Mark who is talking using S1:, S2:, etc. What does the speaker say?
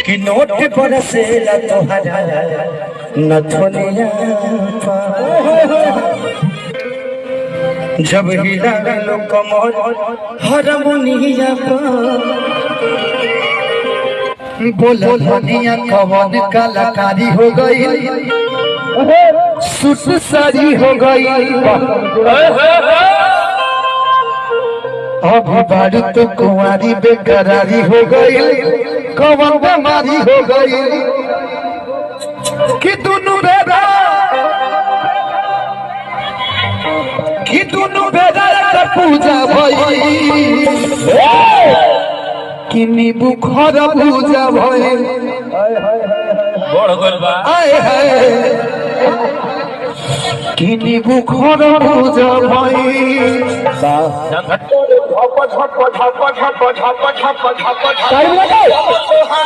S1: कि नोट पर से तोहरा नथुनिया जब हिला लो कमर हरमुनिया बोला धनिया कवन कलाकारी हो गई सुट सारी हो गई अभी बारू तो कुंवारी बेकरारी हो गई कवन बीमारी हो गई कि दोनों बेरा पूजा भई कि नींबू खर पूजा भई कि नींबू खर पूजा भई